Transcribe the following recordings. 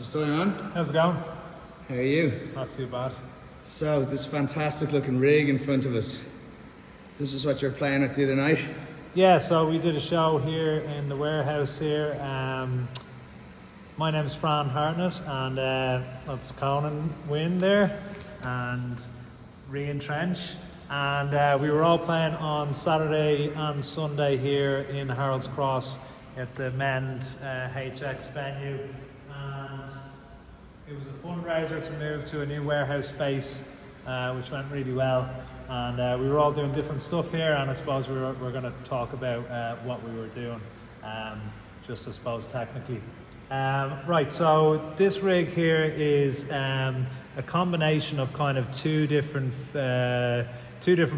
still on? How's it going? How are you? Not too bad. So, this fantastic looking rig in front of us. This is what you're playing at the other night? Yeah, so we did a show here in the warehouse here. My name is Fran Hartnett, and that's Conan Wynn there, and Rian Trench. And we were all playing on Saturday and Sunday here in Harold's Cross at the Mend HX venue. And it was a fundraiser to move to a new warehouse space, which went really well. And we were all doing different stuff here, and I suppose we're going to talk about what we were doing, just I suppose technically. Right, so this rig here is a combination of kind of two different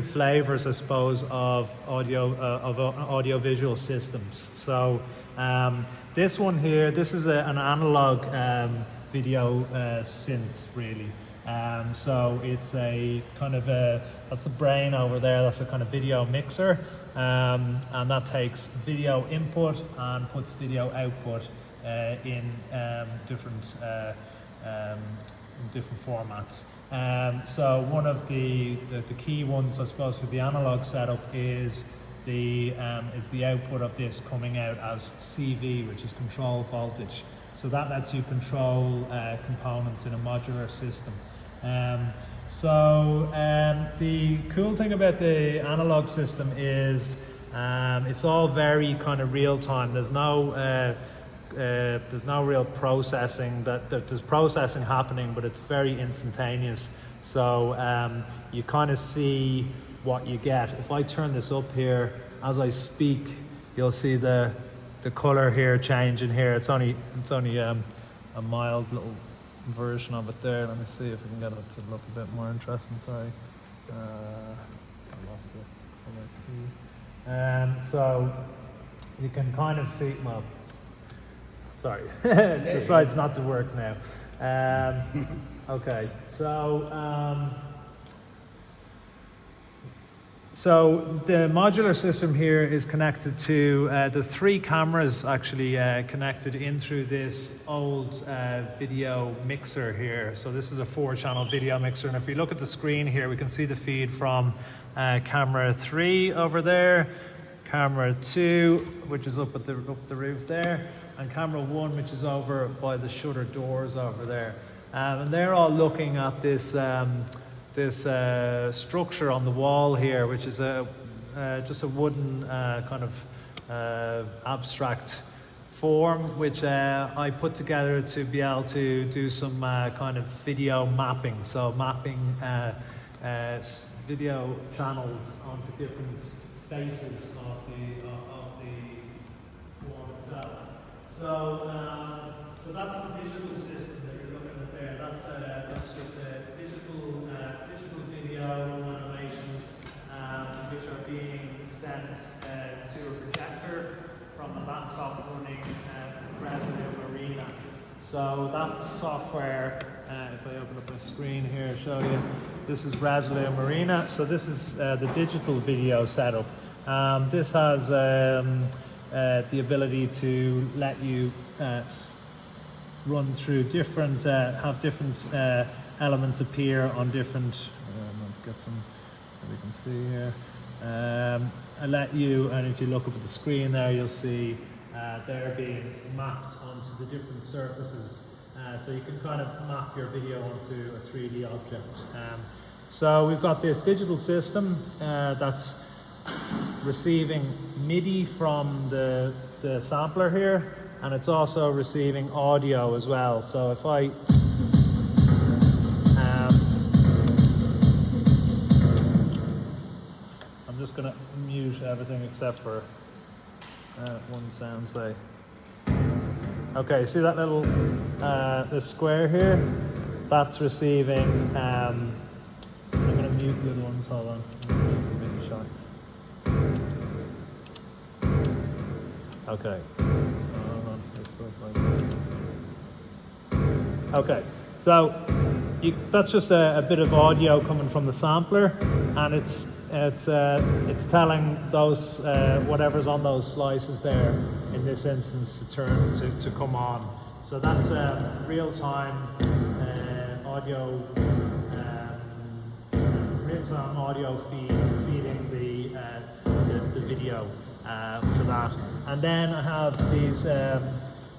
flavors, I suppose, of audio-visual systems. So this one here, this is an analog video synth, really. So it's a kind of that's the brain over there, that's a kind of video mixer, and that takes video input and puts video output in different formats. So one of the key ones, I suppose, for the analog setup is the output of this coming out as CV, which is control voltage. So that lets you control components in a modular system. The cool thing about the analog system is it's all very kind of real time. There's no real processing. There's processing happening, but it's very instantaneous. So you kind of see what you get. If I turn this up here as I speak, you'll see the color here changing here. It's only a mild little version of it there. Let me see if we can get it to look a bit more interesting. Sorry, I lost it. So you can kind of see. Well, sorry, it decides not to work now. Okay, so the modular system here is connected to, there's three cameras actually connected in through this old video mixer here. So this is a 4-channel video mixer, and if we look at the screen here, we can see the feed from camera 3 over there, camera 2, which is up the roof there, and camera 1, which is over by the shutter doors over there. And they're all looking at this structure on the wall here, which is just a wooden kind of abstract form, which I put together to be able to do some kind of video mapping. So mapping video channels onto different faces of the form itself. So that's the digital system that you're looking at there. That's just a digital video animations which are being sent to a projector from a laptop running Resolute Arena. So that software, if I open up my screen here, show you, this is Resolute Arena. So this is the digital video setup. This has the ability to let you run through different, have different elements appear on different, get some, we can see here. I let you, and if you look up at the screen there, you'll see they're being mapped onto the different surfaces. So you can kind of map your video onto a 3D object. So we've got this digital system that's receiving MIDI from the sampler here, and it's also receiving audio as well. So if I I'm just going to mute everything except for one sound, say. Okay, see that little this square here? That's receiving. I'm going to mute the other ones. Hold on. Make a shot. Okay. Okay, so that's just a bit of audio coming from the sampler, and it's telling those whatever's on those slices there in this instance to turn to come on. So that's real-time audio, real-time audio feeding the video for that. And then I have these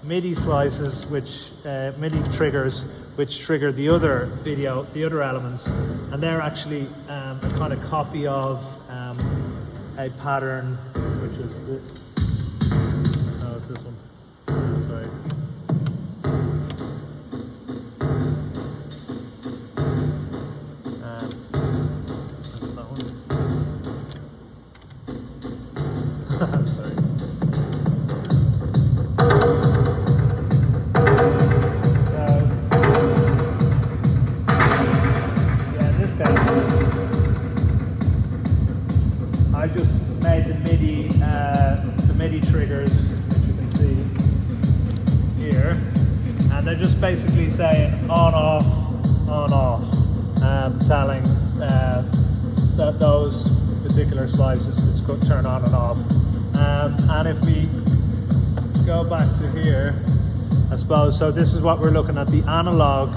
MIDI slices, which MIDI triggers, which trigger the other video, the other elements, and they're actually a kind of copy of a pattern, which is this. No, it's this one. Sorry. Sorry. I just made the MIDI triggers, which you can see here, and they're just basically saying on off, telling that those particular slices to turn on and off. And if we go back to here, I suppose, so this is what we're looking at, the analog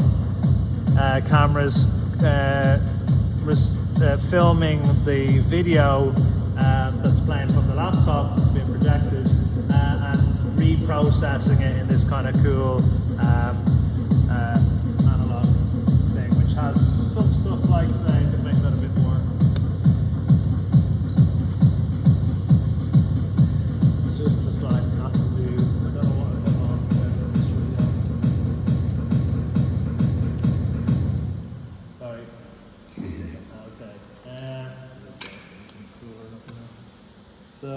cameras filming the video that's playing from the laptop, that's being projected, and reprocessing it in this kind of cool analog thing, which has some stuff like, say, to make that a bit more. Just like not to do, I don't know what I got on this video. Sorry. Okay. So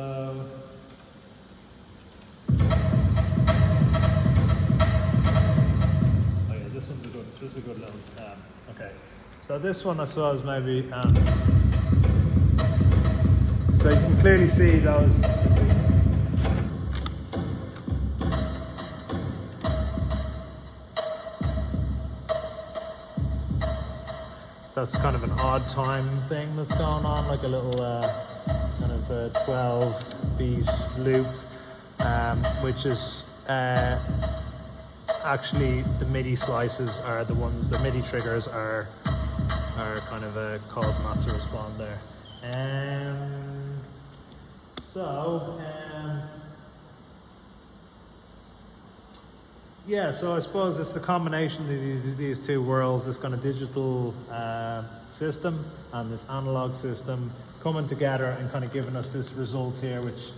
oh yeah, this is a good little okay. So this one I suppose maybe so you can clearly see those. That's kind of an odd time thing that's going on, like a little kind of a 12 beat loop, which is actually the MIDI slices are the ones, the MIDI triggers are kind of a cause not to respond there. Yeah, so I suppose it's the combination of these two worlds, this kind of digital system and this analog system coming together and kind of giving us this result here, which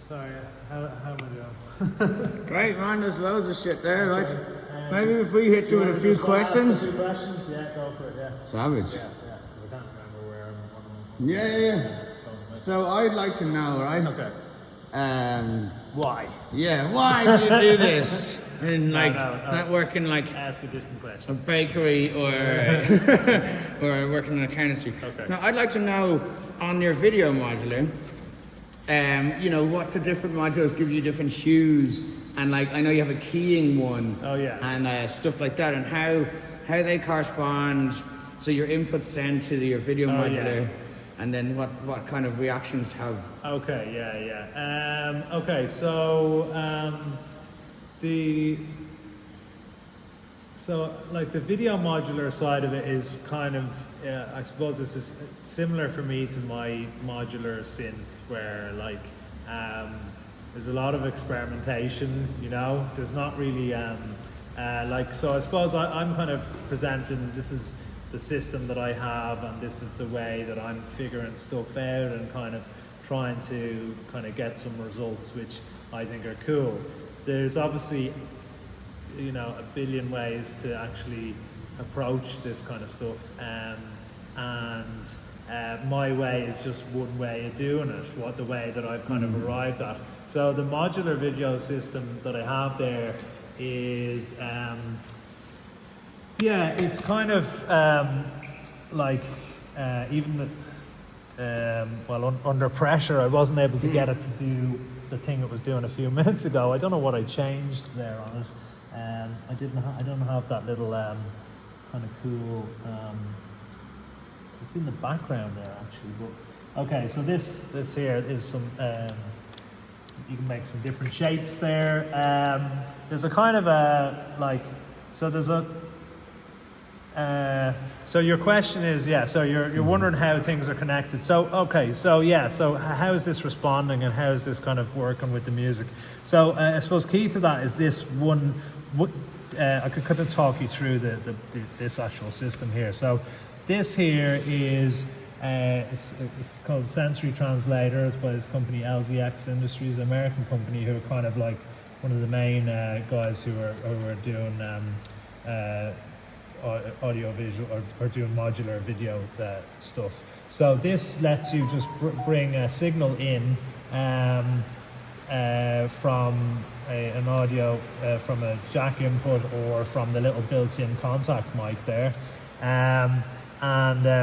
sorry, how am I doing? Great, man, there's loads of shit there, like. Maybe if we hit you with a few questions. Yeah, go for it, yeah. Savage. Yeah, I can't remember where I'm Yeah. So I'd like to know, right? Okay. Why? Yeah, why do you do this? And like, No. not working like Ask a different question. a bakery or or working in a chemistry. Okay. Now, I'd like to know on your video modular, you know, what the different modules give you different hues, and like I know you have a keying one. Oh yeah. And stuff like that, and how they correspond. So your inputs sent to your video modular, yeah. and then what kind of reactions have. Okay, yeah. Okay, so like the video modular side of it is kind of, I suppose this is similar for me to my modular synth, where like there's a lot of experimentation, you know. There's not really So I suppose I'm kind of presenting, this is the system that I have, and this is the way that I'm figuring stuff out and kind of trying to kind of get some results which I think are cool. There's obviously, you know, a billion ways to actually approach this kind of stuff, and my way is just one way of doing it, the way that I've kind of arrived at. So the modular video system that I have there is, it's kind of even under pressure, I wasn't able to get it to do the thing it was doing a few minutes ago. I don't know what I changed there on it. I don't have that little kind of cool. It's in the background there actually. But okay, so this here is some. You can make some different shapes there. There's a kind of so there's a. So your question is, so you're wondering how things are connected. So, okay, so how is this responding and how is this kind of working with the music? So I suppose key to that is this one, I could kind of talk you through this actual system here. So this here is, it's called Sensory Translator. It's by this company LZX Industries, an American company who are kind of like one of the main guys who are doing audio visual or doing modular video stuff. So this lets you just bring a signal in from an audio from a jack input or from the little built-in contact mic there, and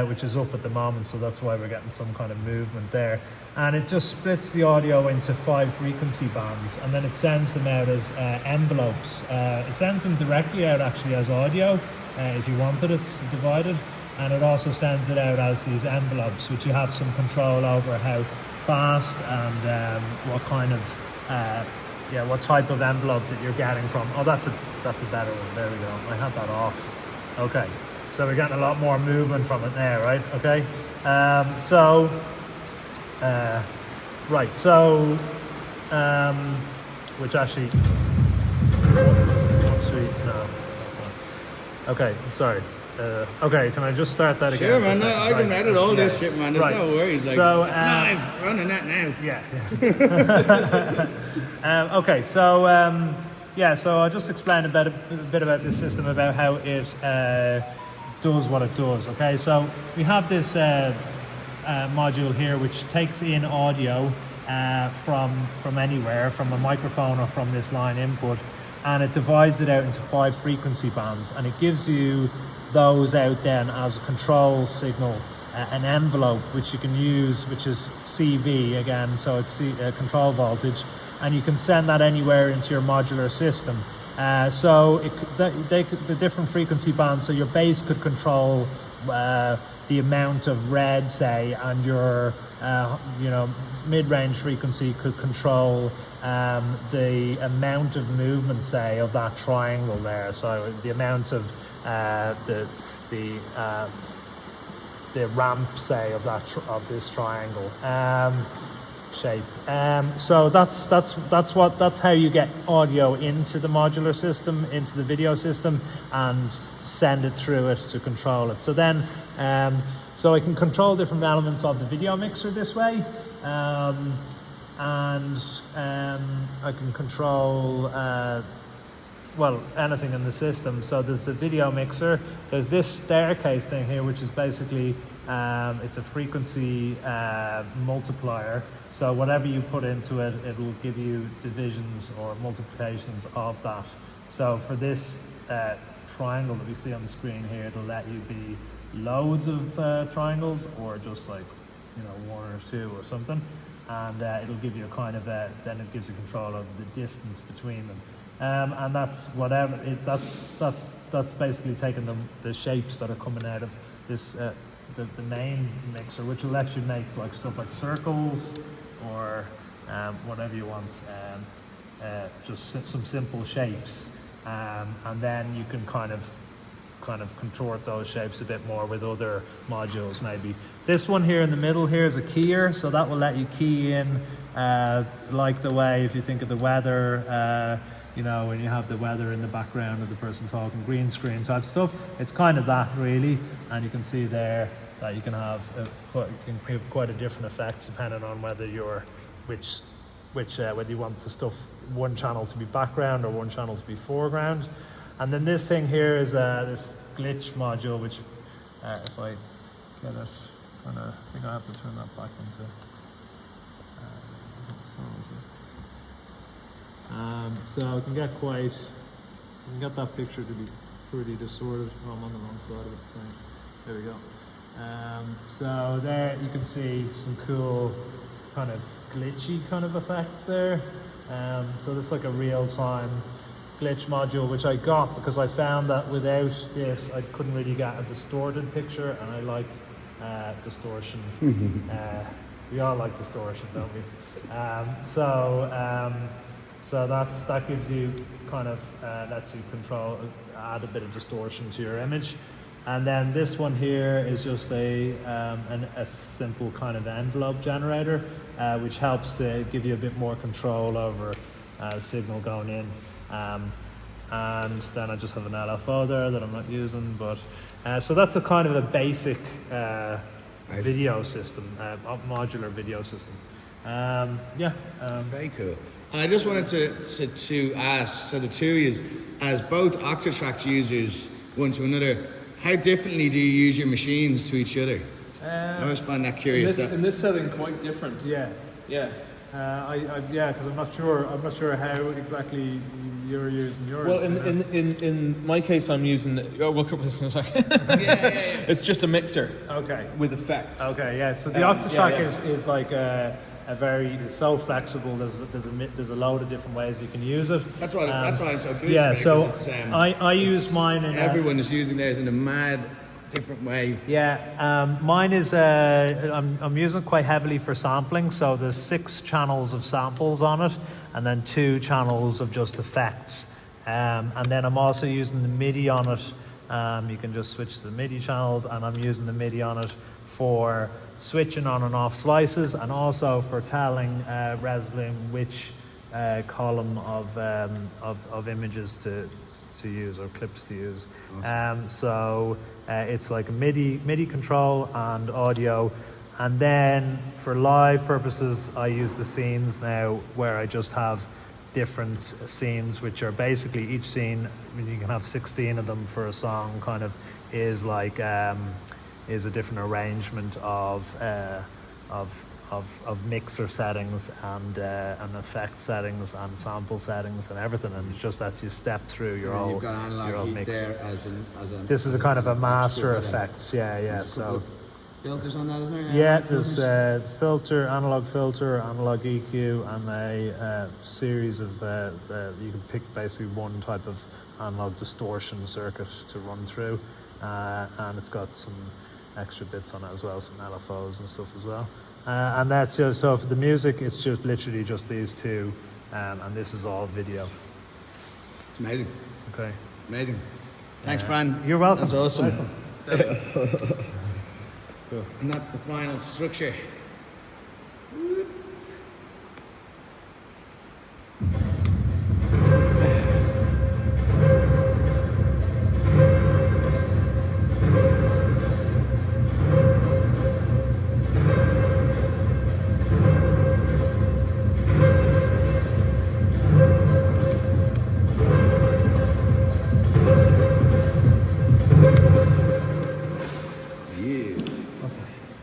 which is up at the moment, so that's why we're getting some kind of movement there. And it just splits the audio into 5 frequency bands, and then it sends them out as envelopes. It sends them directly out actually as audio, if you wanted it divided, and it also sends it out as these envelopes, which you have some control over how fast and what kind of what type of envelope that you're getting from. Oh, that's a better one. There we go. I had that off. Okay, so we're getting a lot more movement from it now, right? Okay, which actually, sweet, no. Okay, sorry. Okay, can I just start that again? Sure, man. I can edit all this shit, man. There's no worries. Like, so, it's live. We're running that now. Yeah. Okay, so so I'll just explain a bit about this system, about how it does what it does. Okay, so we have this module here which takes in audio from anywhere, from a microphone or from this line input, and it divides it out into 5 frequency bands, and it gives you those out then as a control signal, an envelope which you can use, which is CV again, so it's control voltage, and you can send that anywhere into your modular system. So the different frequency bands, so your bass could control the amount of red, say, and your mid-range frequency could control the amount of movement, say, of that triangle there. So the amount of the ramp, say, of this triangle shape. So that's how you get audio into the modular system, into the video system, and send it through it to control it. So then, so I can control different elements of the video mixer this way, and I can control anything in the system. So there's the video mixer, there's this staircase thing here, which is basically it's a frequency multiplier. So whatever you put into it, it will give you divisions or multiplications of that. So for this triangle that we see on the screen here, it'll let you be loads of triangles, or just like 1 or 2 or something, and it'll give you a kind of then it gives you control of the distance between them, and that's whatever that's basically taking the shapes that are coming out of this the main mixer, which will let you make like stuff like circles or whatever you want, just some simple shapes, and then you can kind of contort those shapes a bit more with other modules maybe. This one here in the middle here is a keyer, so that will let you key in like the way, if you think of the weather, you know, when you have the weather in the background of the person talking, green screen type stuff. It's kind of that really, and you can see there that you can have quite a different effect depending on whether you're whether you want the stuff one channel to be background or one channel to be foreground. And then this thing here is this glitch module, which if I get it, I think I have to turn that back into. So it can get that picture to be pretty distorted. Oh, I'm on the wrong side of it. Sorry. There we go. So there you can see some cool kind of glitchy kind of effects there. So this is like a real-time glitch module, which I got because I found that without this I couldn't really get a distorted picture, and I like distortion. We all like distortion, don't we? So that gives you kind of lets you add a bit of distortion to your image. And then this one here is just a simple kind of envelope generator, which helps to give you a bit more control over signal going in. And then I just have an LFO there that I'm not using, but so that's a kind of a basic video system, modular video system. Very cool. And I just wanted to ask, so the two of you, as both Octatrack users, one to another, how differently do you use your machines to each other? I always find that curious. In this setting, quite different. Yeah. Because I'm not sure how exactly you're using yours. Well, in my case, I'm using. We'll cover this in a second. It's just a mixer. Okay. With effects. Okay. Yeah. So the Octatrack is like it's so flexible. There's a load of different ways you can use it. That's why I'm so curious. Yeah. So I use mine in. Everyone is using theirs in a mad different way. Yeah, mine is I'm using it quite heavily for sampling, so there's 6 channels of samples on it, and then 2 channels of just effects, and then I'm also using the MIDI on it. You can just switch to the MIDI channels, and I'm using the MIDI on it for switching on and off slices, and also for telling Resloom which column of images to use or clips to use. Awesome. So it's like a MIDI control and audio, and then for live purposes I use the scenes now, where I just have different scenes, which are basically each scene. I mean, you can have 16 of them for a song. Kind of is like is a different arrangement of mixer settings and effect settings and sample settings and everything, and it just lets you step through your whole mix. There as this is a kind of a master effects, so filters on that, isn't there? Yeah, there's analog filter, analog EQ, and a series of you can pick basically one type of analog distortion circuit to run through, and it's got some extra bits on it as well, some LFOs and stuff as well. And that's just, so for the music, it's just literally just these 2, and this is all video. It's amazing. Okay. Amazing. Thanks, Fran. You're welcome. That's awesome. Cool. And that's the final structure.